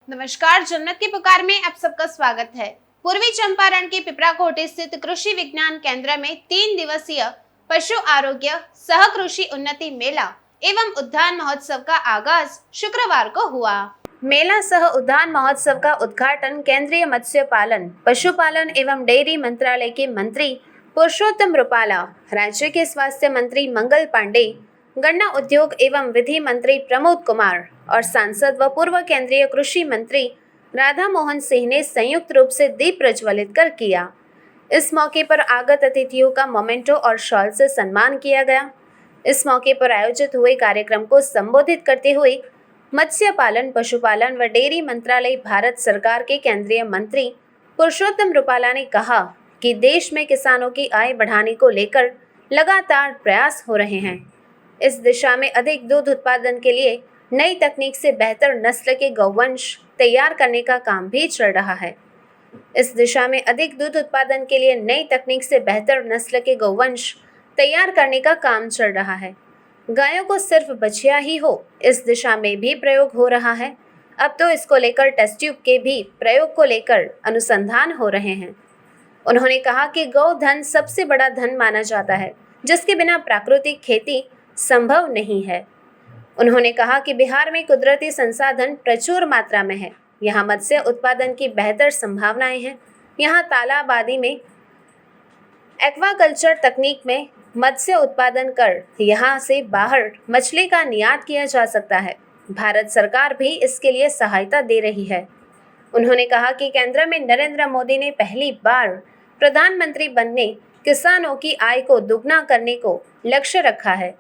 नमस्कार, जन्नत की पुकार में आप सबका स्वागत है। पूर्वी चंपारण के पिपराकोटी स्थित कृषि विज्ञान केंद्र में 3 दिवसीय पशु आरोग्य सह कृषि उन्नति मेला एवं उद्यान महोत्सव का आगाज शुक्रवार को हुआ। मेला सह उद्यान महोत्सव का उद्घाटन केंद्रीय मत्स्य पालन, पशुपालन एवं डेयरी मंत्रालय के मंत्री पुरुषोत्तम रुपाला, राज्य के स्वास्थ्य मंत्री मंगल पांडे, गन्ना उद्योग एवं विधि मंत्री प्रमोद कुमार और सांसद व पूर्व केंद्रीय कृषि मंत्री राधा मोहन सिंह ने संयुक्त रूप से दीप प्रज्वलित कर किया। इस मौके पर आगत अतिथियों का मोमेंटो और शॉल से सम्मान किया गया। इस मौके पर आयोजित हुए कार्यक्रम को संबोधित करते हुए मत्स्य पालन, पशुपालन व डेयरी मंत्रालय भारत सरकार के केंद्रीय मंत्री पुरुषोत्तम रुपाला ने कहा कि देश में किसानों की आय बढ़ाने को लेकर लगातार प्रयास हो रहे हैं। इस दिशा में अधिक दूध उत्पादन के लिए नई तकनीक से बेहतर नस्ल के गौवंश तैयार करने का काम भी चल रहा है। इस दिशा में अधिक दूध उत्पादन के लिए नई तकनीक से बेहतर नस्ल के गौवंश तैयार करने का काम चल रहा है। गायों को सिर्फ बछिया ही हो, इस दिशा में भी प्रयोग हो रहा है। अब तो इसको लेकर टेस्ट ट्यूब के भी प्रयोग को लेकर अनुसंधान हो रहे हैं। उन्होंने कहा कि गौधन सबसे बड़ा धन माना जाता है, जिसके बिना प्राकृतिक खेती संभव नहीं है। उन्होंने कहा कि बिहार में कुदरती संसाधन प्रचुर मात्रा में है। यहाँ मत्स्य उत्पादन की बेहतर संभावनाएं हैं। यहाँ तालाब आदि में एक्वाकल्चर तकनीक में मत्स्य उत्पादन कर यहाँ से बाहर मछली का निर्यात किया जा सकता है। भारत सरकार भी इसके लिए सहायता दे रही है। उन्होंने कहा कि केंद्र में नरेंद्र मोदी ने पहली बार प्रधानमंत्री बनने किसानों की आय को दुगना करने को लक्ष्य रखा है।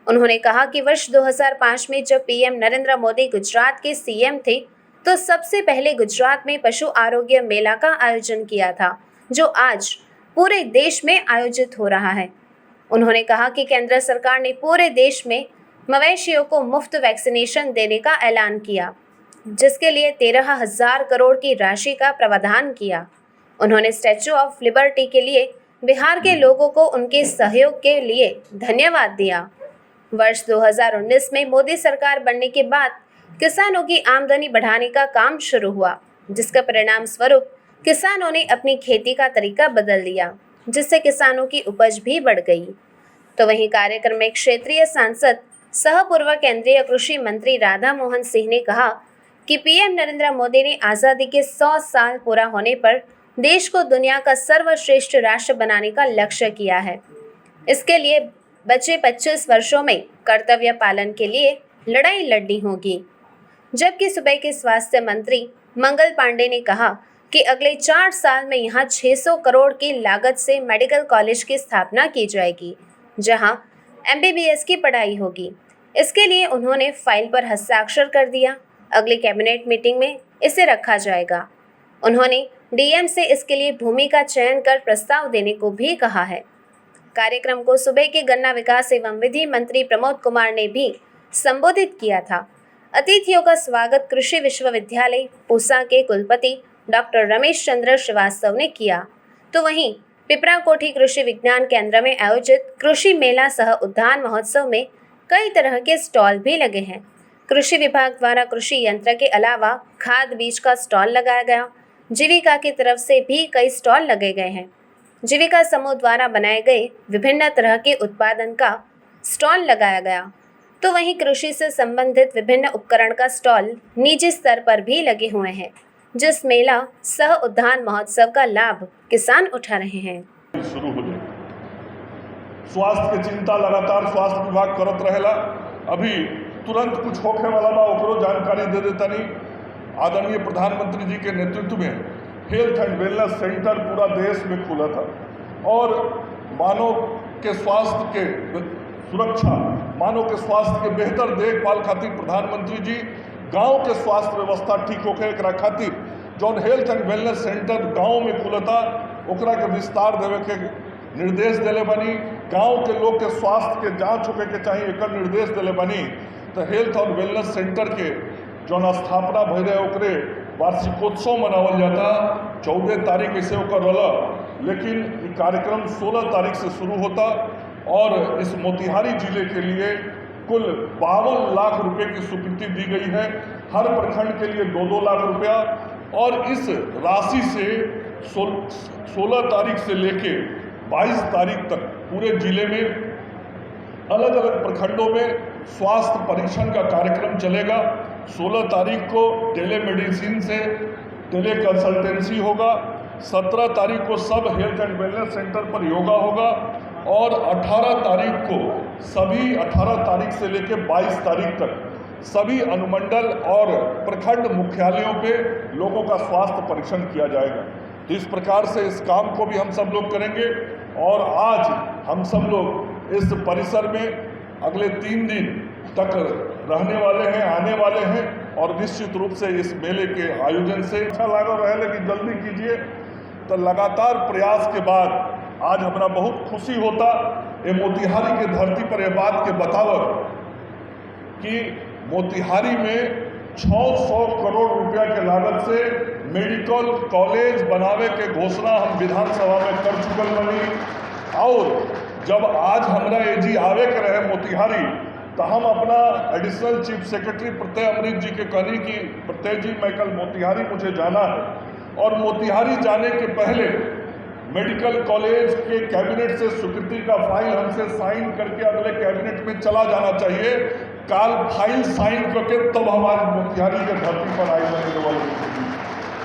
उन्होंने कहा कि वर्ष 2005 में जब पीएम नरेंद्र मोदी गुजरात के सीएम थे, तो सबसे पहले गुजरात में पशु आरोग्य मेला का आयोजन किया था, जो आज पूरे देश में आयोजित हो रहा है। उन्होंने कहा कि केंद्र सरकार ने पूरे देश में मवेशियों को मुफ्त वैक्सीनेशन देने का ऐलान किया, जिसके लिए 13,000 करोड़ की राशि का प्रावधान किया। उन्होंने स्टैच्यू ऑफ लिबर्टी के लिए बिहार के लोगों को उनके सहयोग के लिए धन्यवाद दिया। वर्ष 2019 में मोदी सरकार बनने के बाद किसानों की आमदनी बढ़ाने का काम शुरू हुआ, जिसका परिणाम स्वरूप किसानों ने अपनी खेती का तरीका बदल दिया, जिससे किसानों की उपज भी बढ़ गई। तो वहीं कार्यक्रम में क्षेत्रीय सांसद सह पूर्व केंद्रीय कृषि मंत्री राधा मोहन सिंह ने कहा कि पीएम नरेंद्र मोदी ने आज़ादी के 100 साल पूरा होने पर देश को दुनिया का सर्वश्रेष्ठ राष्ट्र बनाने का लक्ष्य किया है। इसके लिए बचे 25 वर्षों में कर्तव्य पालन के लिए लड़ाई लड़नी होगी। जबकि सूबे के स्वास्थ्य मंत्री मंगल पांडे ने कहा कि अगले 4 साल में यहाँ 600 करोड़ की लागत से मेडिकल कॉलेज की स्थापना की जाएगी, जहाँ MBBS की पढ़ाई होगी। इसके लिए उन्होंने फाइल पर हस्ताक्षर कर दिया। अगली कैबिनेट मीटिंग में इसे रखा जाएगा। उन्होंने DM से इसके लिए भूमि का चयन कर प्रस्ताव देने को भी कहा है। कार्यक्रम को सूबे के गन्ना विकास एवं विधि मंत्री प्रमोद कुमार ने भी संबोधित किया था। अतिथियों का स्वागत कृषि विश्वविद्यालय पूसा के कुलपति डॉक्टर रमेश चंद्र श्रीवास्तव ने किया। तो वहीं पिपराकोठी कृषि विज्ञान केंद्र में आयोजित कृषि मेला सह उद्यान महोत्सव में कई तरह के स्टॉल भी लगे हैं। कृषि विभाग द्वारा कृषि यंत्र के अलावा खाद बीज का स्टॉल लगाया गया। जीविका की तरफ से भी कई स्टॉल लगे गए हैं। जीविका समूह द्वारा बनाए गए विभिन्न तरह के उत्पादन का स्टॉल लगाया गया। तो वहीं कृषि से संबंधित विभिन्न उपकरण का स्टॉल निजी स्तर पर भी लगे हुए हैं, जिस मेला सह उद्यान महोत्सव का लाभ किसान उठा रहे हैं। शुरू हो जाए स्वास्थ्य के चिंता लगातार स्वास्थ्य विभाग करत रहेला। अभी तुरंत कुछ होखे वाला बा, ओकरो जानकारी दे देता नहीं। आदरणीय प्रधानमंत्री जी के नेतृत्व में हेल्थ एंड वेलनेस सेंटर पूरा देश में खुला था और मानव के स्वास्थ्य के सुरक्षा, मानव के स्वास्थ्य के बेहतर देखभाल खातिर प्रधानमंत्री जी गांव के स्वास्थ्य व्यवस्था ठीक होके एकरा खातिर जौन हेल्थ एंड वेलनेस सेंटर गांव में खुलता ओकरा के विस्तार देवे के निर्देश दिले बनी। गांव के लोग के स्वास्थ्य के जांच होके के चाहिए एकर निर्देश दिले बनी। तो हेल्थ और वेलनेस सेंटर के जौन स्थापना भई रहे ओकरे वार्षिकोत्सव मनावल जाता। 14 तारीख इसे ओकर रहा, लेकिन ये कार्यक्रम 16 तारीख से शुरू होता और इस मोतिहारी जिले के लिए कुल 52 लाख रुपए की स्वीकृति दी गई है। हर प्रखंड के लिए 2-2 लाख रुपया, और इस राशि से 16 तारीख से लेके 22 तारीख तक पूरे जिले में अलग अलग प्रखंडों में स्वास्थ्य परीक्षण का कार्यक्रम चलेगा। 16 तारीख को टेलीमेडिसिन से टेली कंसल्टेंसी होगा। 17 तारीख को सब हेल्थ एंड वेलनेस सेंटर पर योगा होगा, और 18 तारीख को सभी 18 तारीख से लेकर 22 तारीख तक सभी अनुमंडल और प्रखंड मुख्यालयों पे लोगों का स्वास्थ्य परीक्षण किया जाएगा। तो इस प्रकार से इस काम को भी हम सब लोग करेंगे, और आज हम सब लोग इस परिसर में अगले 3 दिन तक रहने वाले हैं, आने वाले हैं, और निश्चित रूप से इस मेले के आयोजन से अच्छा लगा रहे, लेकिन जल्दी कीजिए। तो लगातार प्रयास के बाद आज हमारा बहुत खुशी होता ये मोतिहारी के धरती पर यह बात के बतावत कि मोतिहारी में 600 करोड़ रुपया के लागत से मेडिकल कॉलेज बनावे के घोषणा हम विधानसभा में कर चुकल बनी। और जब आज हमरा एजी आवे के रहे मोतिहारी, तो हम अपना एडिशनल चीफ सेक्रेटरी प्रत्यय अमृत जी के कहनी कि प्रत्यय जी मैं कल मोतिहारी मुझे जाना है, और मोतिहारी जाने के पहले मेडिकल कॉलेज के कैबिनेट से स्वीकृति का फाइल हमसे साइन करके अगले कैबिनेट में चला जाना चाहिए। काल फाइल साइन करके तब हमारे मोतिहारी के धरती पर आई जाने वाली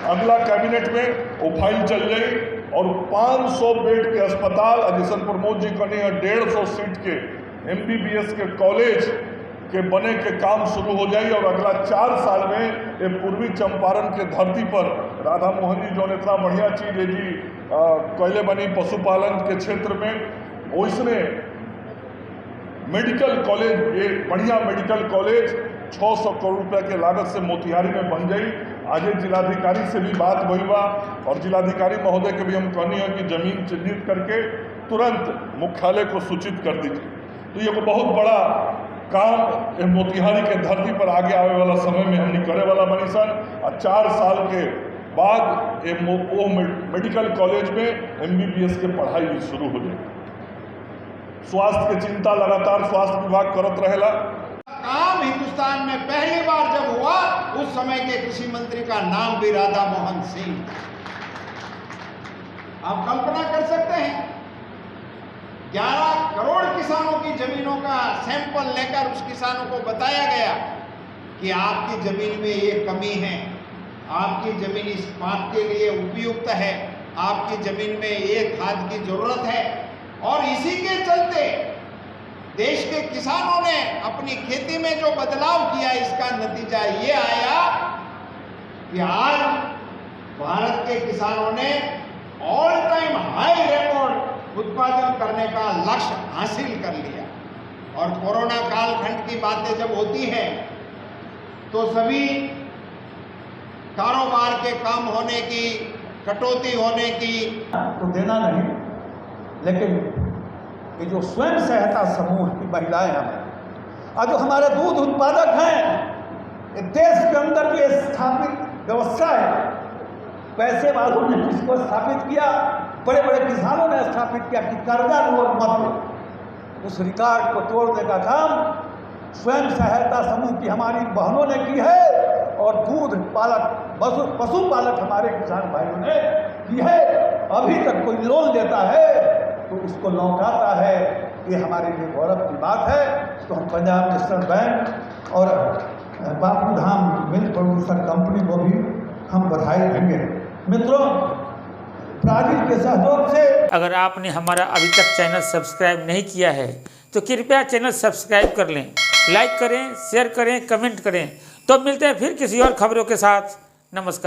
अगला कैबिनेट में वो फाइल चल जाई, और 500 बेड के अस्पताल, जैसे प्रमोद जी कहनी है 150 सीट के MBBS के कॉलेज के बने के काम शुरू हो जाए। और अगला 4 साल में ये पूर्वी चंपारण के धरती पर राधा मोहन जी जो इतना बढ़िया चीज है जी कैले बनी पशुपालन के क्षेत्र में, वैसने मेडिकल कॉलेज, ये बढ़िया मेडिकल कॉलेज 600 करोड़ रुपया के लागत से मोतिहारी में बन गई। आज जिलाधिकारी से भी बात हुई बा, और जिलाधिकारी महोदय के भी हम कहनी है कि जमीन चिन्हित करके तुरंत मुख्यालय को सूचित कर दीजिए। तो ये बहुत बड़ा काम मोतिहारी के धरती पर आगे आने वाला समय में हमने करे वाला बनी सन। और 4 साल के बाद वो मेडिकल कॉलेज में MBBS के पढ़ाई भी शुरू हो जाए। स्वास्थ्य की चिंता लगातार स्वास्थ्य विभाग करत रहेला। काम हिंदुस्तान में पहली बार जब हुआ, उस समय के कृषि मंत्री का नाम भी राधा मोहन सिंह। आप कल्पना कर सकते हैं, 11 करोड़ किसानों की जमीनों का सैंपल लेकर उस किसानों को बताया गया कि आपकी जमीन में ये कमी है, आपकी जमीन इस बात के लिए उपयुक्त है, आपकी जमीन में ये खाद की जरूरत है। और इसी के चलते देश के किसानों ने अपनी खेती में जो बदलाव किया, इसका नतीजा ये आया कि आज भारत के किसानों ने ऑल टाइम हाई रिकॉर्ड उत्पादन करने का लक्ष्य हासिल कर लिया। और कोरोना कालखंड की बातें जब होती हैं तो सभी कारोबार के काम होने की, कटौती होने की तो देना नहीं, लेकिन ये जो स्वयं सहायता समूह की महिलाएं हैं और जो हमारे दूध उत्पादक हैं, देश के अंदर जो स्थापित व्यवस्था है, पैसे वालों ने इसको स्थापित किया, बड़े बड़े किसानों ने स्थापित किया कि कर्जा लो और मत लो। उस रिकॉर्ड को तोड़ने का काम स्वयं सहायता समूह की हमारी बहनों ने की है, और दूध पालक पशुपालक हमारे किसान भाइयों ने की है। अभी तक कोई लोन लेता है तो उसको लौटाता है, ये हमारे लिए गौरव की बात है। तो हम पंजाब नेशनल बैंक और Bapu Dham milk producer company को भी हम बधाई देंगे। मित्रों, ब्राजील के सहयोग से अगर आपने हमारा अभी तक चैनल सब्सक्राइब नहीं किया है तो कृपया चैनल सब्सक्राइब कर लें, लाइक करें, शेयर करें, कमेंट करें। तो मिलते हैं फिर किसी और खबरों के साथ। नमस्कार।